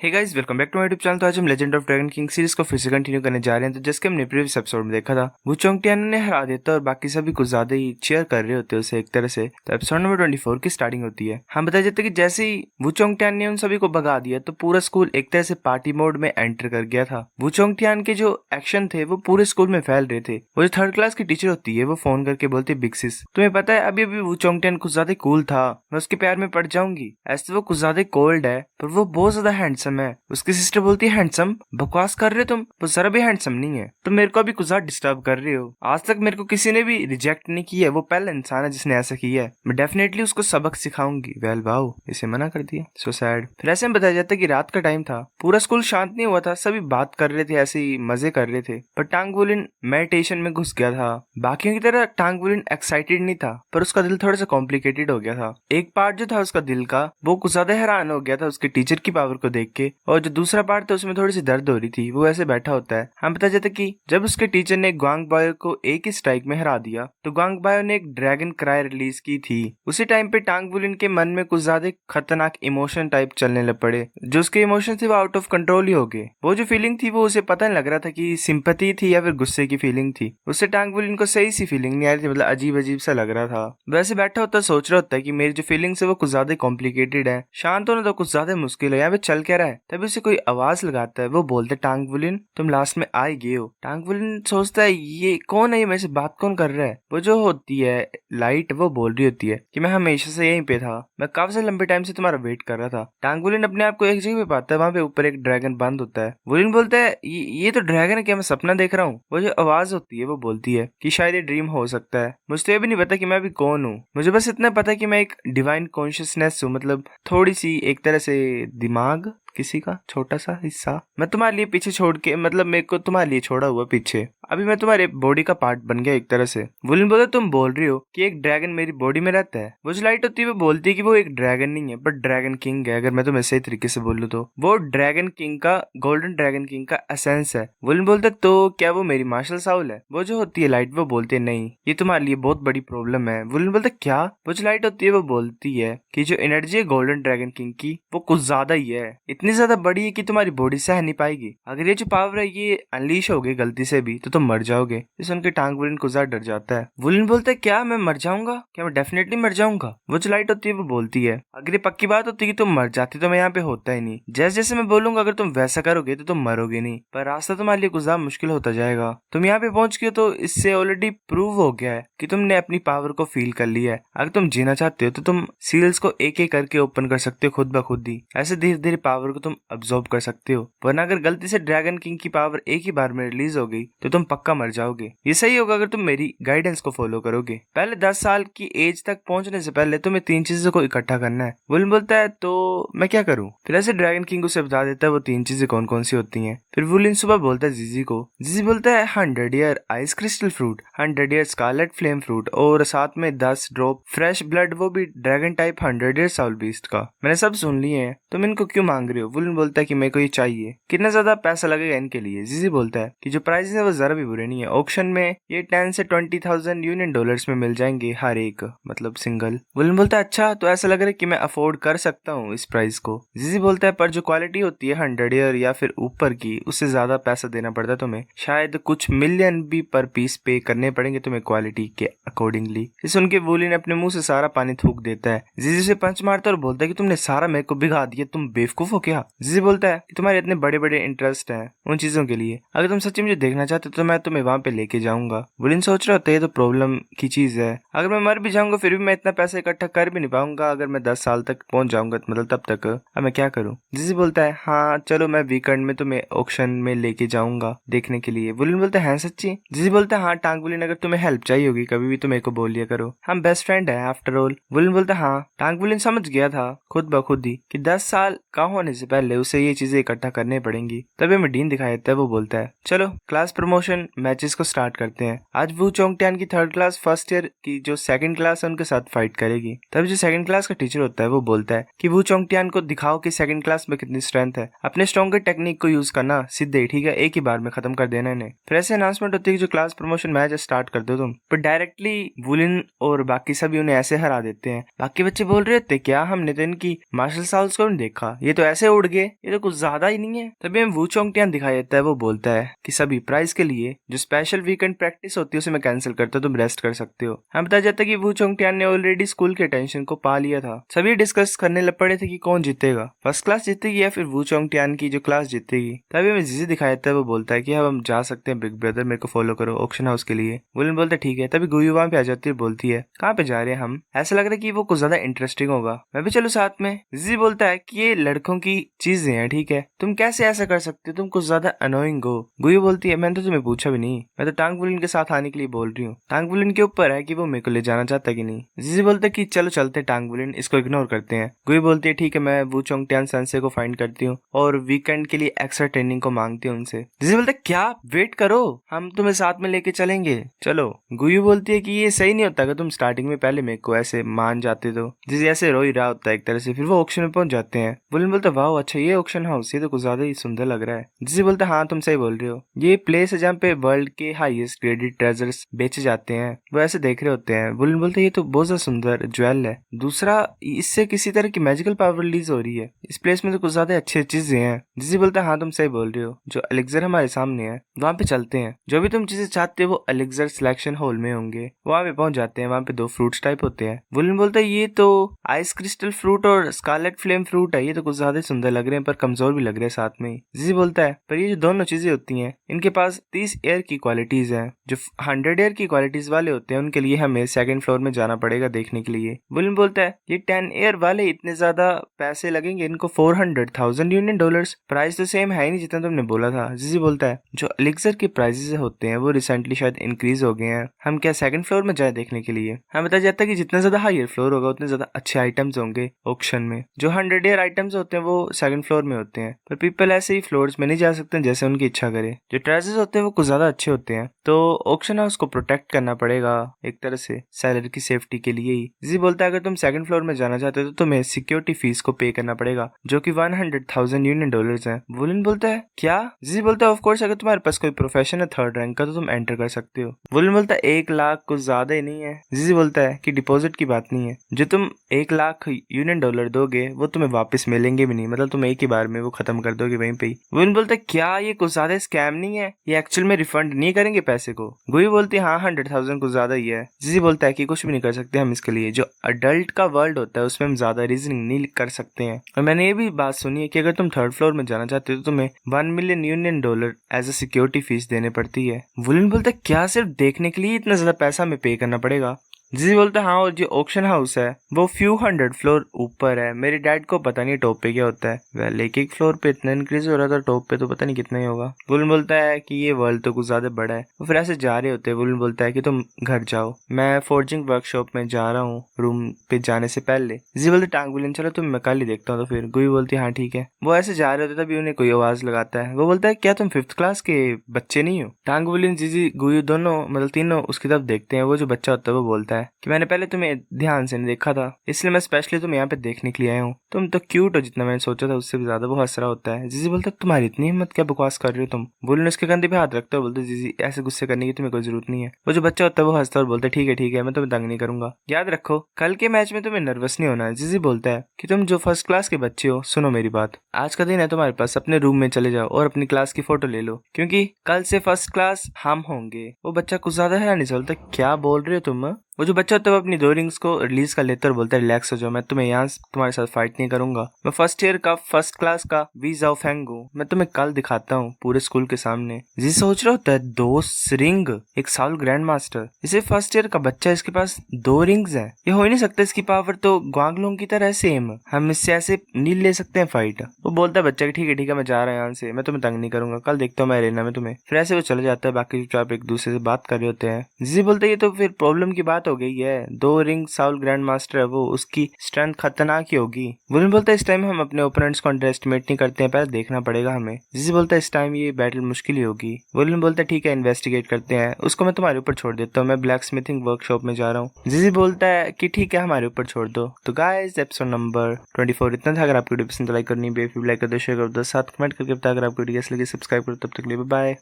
Hey guys, welcome back to my YouTube channel. तो आज हम legend of dragon king series को फिर से कंटिन्यू करने जा रहे हैं। तो जैसे हमने प्रीवियस एपिसोड में देखा था, वू चोंगटियान ने हरा देता और बाकी सभी कुछ ज्यादा ही चीयर कर रहे होते हैं उसे एक तरह से। तो एपिसोड नंबर 24 की स्टार्टिंग होती है। हम बताया जाता है कि जैसे ही वू चोंगटियान ने उन सभी को भगा दिया तो पूरा स्कूल एक तरह से पार्टी मोड में एंटर कर गया था। वू चोंगटियान के जो एक्शन थे वो पूरे स्कूल में फैल रहे थे। वो जो थर्ड क्लास की टीचर होती है वो फोन करके बोलती है, बिक्सिस तुम्हें पता है अभी अभी वू चोंगटियान कुछ ज्यादा कूल था, मैं उसके प्यार में पड़ जाऊंगी। ऐसे वो कुछ ज्यादा कोल्ड है पर वो बहुत ज्यादा हैंडसम है। उसकी सिस्टर बोलती है, हैंडसम बकवास कर रहे हो तुम, वो जरा भी हैंडसम नहीं है, तुम मेरे को अभी कुछ ज्यादा डिस्टर्ब कर रहे हो। आज तक मेरे को किसी ने भी रिजेक्ट नहीं किया है, वो पहला इंसान है जिसने ऐसा किया है, मैं डेफिनेटली उसको सबक सिखाऊंगी। वेल वाओ, इसे मना कर दिया, सो सैड। फिर ऐसे में बताया जाता है कि रात का टाइम था, पूरा स्कूल शांत नहीं हुआ था, सभी बात कर रहे थे, ऐसे ही मजे कर रहे थे। पर टांग वुलिन मेडिटेशन में घुस गया था। बाकियों की तरह टांग वुलिन एक्साइटेड नहीं था, पर उसका दिल थोड़ा सा कॉम्प्लिकेटेड हो गया था। एक पार्ट जो था उसका दिल का वो कुछ ज्यादा हैरान हो गया था उसके टीचर की पावर को देख के, और जो दूसरा पार्ट था उसमें थोड़ी सी दर्द हो रही थी। वो ऐसे बैठा होता है। हम पता जाता कि जब उसके टीचर ने ग्वांग बायो को एक ही स्ट्राइक में हरा दिया तो ग्वांग बायो ने एक ड्रैगन क्राई रिलीज की थी। उसी टाइम पे टांग वुलिन के मन में कुछ ज्यादा खतरनाक इमोशन टाइप चलने लग पड़े। जो उसके इमोशन थे वो आउट ऑफ कंट्रोल ही हो गए। वो जो फीलिंग थी वो उसे पता नहीं लग रहा था कि सिंपैथी थी या फिर गुस्से की फीलिंग थी। उससे टांग वुलिन को सही सी फीलिंग नहीं आ रही थी, मतलब अजीब अजीब सा लग रहा था। वैसे बैठा होता सोच रहा होता है कि मेरी जो फीलिंग्स है वो कुछ ज्यादा कॉम्प्लिकेटेड है, शांत होना तो कुछ ज्यादा मुश्किल है, यहाँ पे चल क्या रहा है। तभी उसे कोई आवाज लगाता है। वो बोलते, टांग वुलिन तुम लास्ट में आ ही गए हो। टांग वुलिन सोचता है ये कौन है, ये मेरे से बात कौन कर रहा है। वो जो होती है लाइट, वो बोल रही होती है कि मैं हमेशा से यहीं पे था, मैं काफी लंबे टाइम से तुम्हारा वेट कर रहा था। टांग वुलिन अपने आप को एक जगह पे पाता है, वहाँ पे ऊपर एक ड्रैगन बंद होता है। वुलिन बोलता है ये तो ड्रैगन है क्या, मैं सपना देख रहा हूँ। वो जो आवाज होती है वो बोलती है कि शायद ये ड्रीम हो सकता है, मुझे तो ये भी नहीं पता कि मैं अभी कौन हूँ, मुझे बस इतना पता है कि मैं एक डिवाइन कॉन्शियसनेस हूँ, मतलब थोड़ी सी एक तरह से दिमाग, किसी का छोटा सा हिस्सा। मैं तुम्हारे लिए पीछे छोड़ के, मतलब मेरे को तुम्हारे लिए छोड़ा हुआ पीछे, अभी मैं तुम्हारे बॉडी का पार्ट बन गया एक तरह से। वुलिन बोलता, तुम बोल रही हो कि एक ड्रैगन मेरी बॉडी में रहता है। वो जो लाइट होती है वो बोलती है कि वो एक ड्रैगन नहीं है बट ड्रैगन किंग है, अगर मैं तुम्हें सही तरीके से बोलूँ तो। वो ड्रैगन किंग का, गोल्डन ड्रैगन किंग का एसेंस है। वुलिन बोलता, तो क्या वो मेरी मार्शल साउल है। वो जो होती है लाइट वो बोलती है, नहीं ये तुम्हारे लिए बहुत बड़ी प्रॉब्लम है। वुलिन बोलता, क्या। वो जो लाइट होती है वो बोलती है कि जो एनर्जी है गोल्डन ड्रैगन किंग की वो कुछ ज्यादा ही है, इतनी ज्यादा बड़ी है कि तुम्हारी बॉडी सह नहीं पाएगी। अगर ये जो पावर है ये अनलीश हो गई गलती से भी तो तुम मर जाओगे। इस उनके टांग वुलिन को ज्यादा डर जाता है। वुलिन बोलता है, क्या मैं मर जाऊंगा, क्या मैं डेफिनेटली मर जाऊंगा। वो जो लाइट होती है वो बोलती है, अगर ये पक्की बात होती कि तुम मर जाती तो मैं यहाँ पे होता ही नहीं। जैसे जैसे मैं बोलूंगा अगर तुम वैसा करोगे तो तुम मरोगे नहीं, पर रास्ता तुम्हारे लिए कुछ ज्यादा मुश्किल होता जाएगा। तुम यहाँ पे पहुंच गए तो इससे ऑलरेडी प्रूव हो गया है कि तुमने अपनी पावर को फील कर लिया है। अगर तुम जीना चाहते हो तो तुम सील्स को एक एक करके ओपन कर सकते हो खुद ब खुद ही, ऐसे धीरे धीरे पावर को तुम अब्सॉर्ब कर सकते हो। वरना अगर गलती से ड्रैगन किंग की पावर एक ही बार में रिलीज हो गई तो तुम पक्का मर जाओगे। ये सही होगा अगर तुम मेरी गाइडेंस को फॉलो करोगे। पहले 10 साल की एज तक पहुंचने से पहले तुम्हें 3 चीजों को इकट्ठा करना है। वुलिन बोलता है, तो मैं क्या करूं। फिर ऐसे ड्रैगन किंग उसे बता देता है वो 3 चीजें कौन कौन सी होती हैं। फिर वुलिन सुबह बोलता है जीजी को। जीजी बोलता है 100 year ice crystal fruit, 100 year scarlet flame fruit और साथ में 10 ड्रॉप फ्रेश ब्लड, वो भी dragon type 100 year soul beast का। मैंने सब सुन लिए हैं, तुम इनको क्यों मांग रहे हो। वुलिन बोलता है कि मेरे को ये चाहिए, कितना ज्यादा पैसा लगेगा इनके लिए। जीजी बोलता है कि जो प्राइस है वो जरा भी बुरे नहीं है, ऑक्शन में ये 10 से 20,000 यूनियन डॉलर्स में मिल जाएंगे हर एक, मतलब सिंगल। वुलिन बोलता है, अच्छा तो ऐसा लग रहा है कि मैं अफोर्ड कर सकता हूँ इस प्राइस को। जीजी बोलता है, पर जो क्वालिटी होती है 100 ईयर या फिर ऊपर की, उससे ज्यादा पैसा देना पड़ता है तुम्हें, शायद कुछ मिलियन भी पर पीस पे करने पड़ेंगे तुम्हें क्वालिटी के अकॉर्डिंगली। इस सुन के वुलिन अपने मुंह से सारा पानी थूक देता है। जीजी से पंच मारता है और बोलता है कि तुमने सारा मेरे को भिगा दिया, तुम बेवकूफ हो क्या। जीजी बोलता है कि तुम्हारे इतने बड़े बड़े इंटरेस्ट हैं उन चीजों के लिए, अगर तुम सच्ची मुझे देखना चाहते हो तो मैं तुम्हें वहां पे लेके जाऊंगा। वुलिन सोच रहा होता है ये तो प्रॉब्लम की चीज है, अगर मैं मर भी जाऊंगा फिर भी मैं इतना पैसा इकट्ठा कर भी नहीं पाऊंगा, अगर मैं 10 साल तक पहुंच जाऊंगा मतलब तब तक अब मैं क्या करूं। जीजी बोलता है, हाँ चलो मैं वीकेंड में तुम्हें ऑक्शन में लेके जाऊंगा देखने के लिए। वुलिन बोलता है, सच्ची। जीजी बोलता है, हाँ टांग वुलिन अगर तुम्हें हेल्प चाहिए होगी कभी भी तो मेरे को बोल लिया करो, हम बेस्ट फ्रेंड है आफ्टर ऑल। वुलिन बोलता है, हाँ। टांग वुलिन समझ गया था खुद ब खुद ही कि 10 साल का होने से पहले उसे ये चीजें इकट्ठा करनी पड़ेंगी। तभी हमें डीन दिखाई देता है, वो बोलता है चलो क्लास प्रमोशन प्रमोशन मैचेस को स्टार्ट करते हैं। आज वू चोंगटियान की थर्ड क्लास फर्स्ट ईयर की जो सेकंड क्लास है उनके साथ फाइट करेगी। तब जो सेकंड क्लास का टीचर होता है वो बोलता है कि वू चोंगटियान को दिखाओ कि सेकंड क्लास में कितनी स्ट्रेंथ है, अपने स्ट्रॉन्गर टेक्निक को यूज करना सीधे, ठीक है, एक ही बार में खत्म कर देना इन्हें। फिर ऐसे अनाउंसमेंट होती है कि जो क्लास प्रमोशन मैच स्टार्ट कर दो तुम, पर डायरेक्टली वुलिन और बाकी सभी उन्हें ऐसे हरा देते हैं। बाकी बच्चे बोल रहे थे क्या हमने तो इनकी मार्शल आर्ट्स को नहीं देखा, ये तो ऐसे उड़ गए, ये तो कुछ ज्यादा ही नहीं है। तभी हम वू चोंगटियान दिखाई देता है, वो बोलता है कि सभी प्राइज के लिए जो स्पेशल वीकेंड प्रैक्टिस होती है उसे मैं कैंसिल करता हूं, तुम रेस्ट कर सकते हो। हम बताया जाता है कि वू चोंगटियान ने ऑलरेडी स्कूल के टेंशन को पा लिया था। सभी डिस्कस करने लग पड़े थे कि कौन जीतेगा, फर्स्ट क्लास जीतेगी या फिर वू चोंगटियान की जो क्लास जीतेगी। तभी हमें जिजी दिखाया जाता है, वो बोलता है कि अब हम जा सकते हैं बिग ब्रदर, मेरे को फॉलो करो ऑक्शन हाउस के लिए। वुलन बोलता है ठीक है। तभी गुयू वहां पे आ जाती है, बोलती है कहाँ पे जा रहे हैं हम, ऐसा लग रहा है कि वो कुछ ज्यादा इंटरेस्टिंग होगा, मैं भी चलो साथ में। जिजी बोलता है कि ये लड़कों की चीजें हैं, ठीक है, तुम कैसे ऐसा कर सकते हो, तुम कुछ ज्यादा अनोइंग हो। गुयू बोलती है मैंने तो तुम्हें पूछा भी नहीं, मैं तो टांग वुलिन के साथ आने के लिए बोल रही हूँ, टांग वुलिन के ऊपर है कि वो मेरे को ले जाना चाहता है कि नहीं। जिजी बोलता है कि चलो चलते टांग वुलिन, इसको इग्नोर करते हैं। गुयू बोलती है ठीक है, मैं वू चोंगटियान सेंसे को फाइंड करती हूँ और वीकेंड के लिए एक्स्ट्रा ट्रेनिंग को मांगती हूँ उनसे। जिजी बोलता है क्या, वेट करो, हम तुम्हें साथ में लेके चलेंगे, चलो। गुयू बोलती है कि ये सही नहीं होता कि तुम स्टार्टिंग में पहले मेरे को ऐसे मान जाते तो। जिसे ऐसे रो ही रहा होता है एक तरह से। फिर वो ऑक्शन में पहुंच जाते हैं। वुलन बोलता है वाह अच्छा ये ऑक्शन हाउस, ये तो कुछ ज्यादा ही सुंदर लग रहा है। जिसे बोलता है हाँ तुम सही बोल रहे हो, ये प्लेस है जहाँ पे वर्ल्ड के हाईएस्ट ग्रेडेड ट्रेजर्स बेचे जाते हैं। वो ऐसे देख रहे होते हैं। वुलन बोलते है ये तो बहुत ज्यादा सुंदर ज्वेल है, दूसरा इससे किसी तरह की मैजिकल पावर रिलीज हो रही है, इस प्लेस में तो कुछ ज्यादा अच्छी चीजें हैं। जिसे बोलता है हाँ तुम सही बोल रहे हो, जो एलेक्जर हमारे सामने है वहाँ पे चलते हैं, जो भी तुम चीजें चाहते हो वो एलेक्जर सिलेक्शन हॉल में होंगे। वहाँ पे पहुंच जाते हैं, वहाँ पे दो फ्रूट्स टाइप होते हैं। वुलन बोलता है ये तो आइस क्रिस्टल फ्रूट और स्कारलेट फ्लेम फ्रूट है, ये तो कुछ ज्यादा सुंदर लग रहे हैं पर कमजोर भी लग रहे हैं साथ में। जिजी बोलता है पर ये जो दोनों चीजें होती हैं इनके पास 30 एयर की क्वालिटीज हैं, जो 100 एयर की क्वालिटीज वाले होते हैं उनके लिए हमें सेकंड फ्लोर में जाना पड़ेगा देखने के लिए। वुलन बोलता है ये 10 एयर वाले इतने ज्यादा पैसे लगेंगे, इनको 400,000 यूनियन डॉलर्स, प्राइस तो सेम है ही नहीं जितना तुमने बोला था। जिजी बोलता है जो एलिक्सर के प्राइसेस होते हैं वो रिसेंटली शायद इंक्रीज हो गए हैं, हम क्या सेकंड फ्लोर में जाए देखने के लिए। हमें बताया जाता है कि जितना ज्यादा हायर फ्लोर होगा उतने ज्यादा अच्छे आइटम्स होंगे ऑक्शन में। जो 100 एयर आइटम्स होते हैं वो सेकंड फ्लोर में होते हैं, पर पीपल ऐसे ही फ्लोर्स में नहीं जा सकते जैसे उनकी इच्छा करे। जो ट्रेजर्स होते हैं वो कुछ ज्यादा अच्छे होते हैं, तो ऑक्शन हाउस को प्रोटेक्ट करना पड़ेगा एक तरह से सेलर की सेफ्टी के लिए ही। जिसी बोलता है अगर तुम सेकंड फ्लोर में जाना चाहते हो तो तुम्हें सिक्योरिटी फीस को पे करना पड़ेगा, जो कि 100,000 यूनियन डॉलर्स है। वुलन बोलता है क्या। जिसी बोलता है ऑफ कोर्स अगर तुम्हारे पास कोई प्रोफेशन है थर्ड रैंक का तो तुम एंटर कर सकते हो। वुलन बोलता है 1 लाख कुछ ज्यादा ही नहीं है। जिसी बोलता है कि डिपॉजिट की बात नहीं है, जो तुम 1 लाख यूनियन डॉलर दोगे वो तुम्हें वापस मिलेंगे भी नहीं, मतलब तुम एक ही बार में वो खत्म कर दोगे वहीं पे ही। वुलन बोलता है क्या ये कुछ ज्यादा स्कैम नहीं है, ये एक्चुअल में रिफंड नहीं करेंगे पैसे को। गुई बोलती है हाँ 100,000 कुछ ज्यादा ही है। जिसी बोलता है कि कुछ भी नहीं कर सकते हम इसके लिए, जो अडल्ट का वर्ल्ड होता है उसमें हम ज्यादा रीजनिंग नहीं कर सकते हैं। और मैंने ये भी बात सुनी है कि अगर तुम थर्ड फ्लोर में जाना चाहते हो तो तुम्हें 1 million union dollar as a security fees देने पड़ती है। वुलन बोलता है क्या सिर्फ देखने के लिए इतना ज्यादा पैसा हमें पे करना पड़ेगा। जिसी बोलता है हाँ, और जो ऑक्शन हाउस है वो फ्यू 100 फ्लोर ऊपर है, मेरे डैड को पता नहीं टॉप पे क्या होता है, वेल एक फ्लोर पे इतना इंक्रीज हो रहा था, टॉप पे तो पता नहीं कितना ही होगा। वुलन बोलता है कि ये वर्ल्ड तो कुछ ज्यादा बड़ा है। वो फिर ऐसे जा रहे होते हैं। वुलन बोलता है कि तुम घर जाओ, मैं फोर्जिंग वर्कशॉप में जा रहा हूँ रूम पे जाने से पहले। जिसी बोलते टांग वुलन चलो तुम मैं कल ही देखता हूँ। तो फिर गुई बोलती है हाँ ठीक है। वो ऐसे जा रहे होते तभी उन्हें कोई आवाज लगाता है। वो बोलता है क्या तुम 5th क्लास के बच्चे नहीं हो। टांग वुलन जिजी गुई दोनों मतलब तीनों उसकी तरफ देखते हैं। वो जो बच्चा होता है वो बोलता है कि मैंने पहले ध्यान से नहीं देखा था, इसलिए मैं स्पेशली तुम यहाँ पे देखने के लिए आया हूँ। तुम तो क्यूट हो, जितना मैंने सोचा था उससे भी ज्यादा। वो हंस रहा होता है। जिजी बोलता है तुम्हारी इतनी हिम्मत, क्या बकवास कर रहे हो तुम। वुलन उसके कंधे पे हाथ रखता है, बोलते जिजी ऐसे गुस्से करने की तुम्हें कोई जरूरत नहीं है। वो जो बच्चा होता है वो हंसता है और बोलता है ठीक है मैं तुम्हें तंग नहीं करूंगा, याद रखो कल के मैच में तुम्हें नर्वस नहीं होना है। जिजी बोलता है कि तुम जो फर्स्ट क्लास के बच्चे हो सुनो मेरी बात, आज का दिन है तुम्हारे पास, अपने रूम में चले जाओ और अपनी क्लास की फोटो ले लो, क्योंकि कल से फर्स्ट क्लास हम होंगे। वो बच्चा कुछ ज्यादा है नहीं बोलता क्या बोल रहे हो तुम। वो जो बच्चा होता है वो अपनी 2 रिंग्स को रिलीज कर लेता है और बोलता है रिलैक्स हो जाओ, मैं तुम्हें यहाँ तुम्हारे साथ फाइट नहीं करूंगा, मैं फर्स्ट ईयर का फर्स्ट क्लास का वी जाओ फेंग हूँ, मैं तुम्हें कल दिखाता हूँ पूरे स्कूल के सामने। जी सोच रहा होता है 2 रिंग, एक साउल ग्रैंड मास्टर, इसे फर्स्ट ईयर का बच्चा, इसके पास 2 रिंग्स है, ये हो ही नहीं सकता, इसकी पावर तो ग्वांगलोंग की तरह सेम, हम इससे ऐसे नहीं ले सकते हैं फाइट। वो बोलता है बच्चा ठीक है मैं जा रहा हूँ यहाँ से, मैं तुम्हें तंग नहीं करूंगा, कल देखता हूँ मैं अरेना में तुम्हें। फिर ऐसे वो चले जाता है। बाकी चुपचाप एक दूसरे से बात कर रहे होते हैं। जी बोलते ये तो फिर प्रॉब्लम की बात बात हो गई है, 2 रिंग साउल ग्रैंड मास्टर है वो, उसकी स्ट्रेंथ खतरनाक ही होगी। वुलन बोलता है इस टाइम हम अपने ओपोनेंट्स को अंडर एस्टिमेट नहीं करते हैं, पहले देखना पड़ेगा हमें। जिजी बोलता है इस टाइम ये बैटल मुश्किल ही होगी। वुलन बोलता है ठीक है इन्वेस्टिगेट करते हैं, उसको मैं तुम्हारे ऊपर छोड़ देता हूँ, मैं ब्लैक स्मिथिंग वर्कशॉप में जा रहा हूँ। जिजी बोलता है कि ठीक है हमारे ऊपर छोड़ दो। तो गाइस एपिसोड नंबर 24 इतना था। अगर आपको वीडियो पसंद तो लाइक करनी, बेफिजूल लाइक कर दो, शेयर कर दो, साथ कमेंट करके बताओ। अगर आपको वीडियो कैसी लगी सब्सक्राइब करो। तब तक के लिए बाय।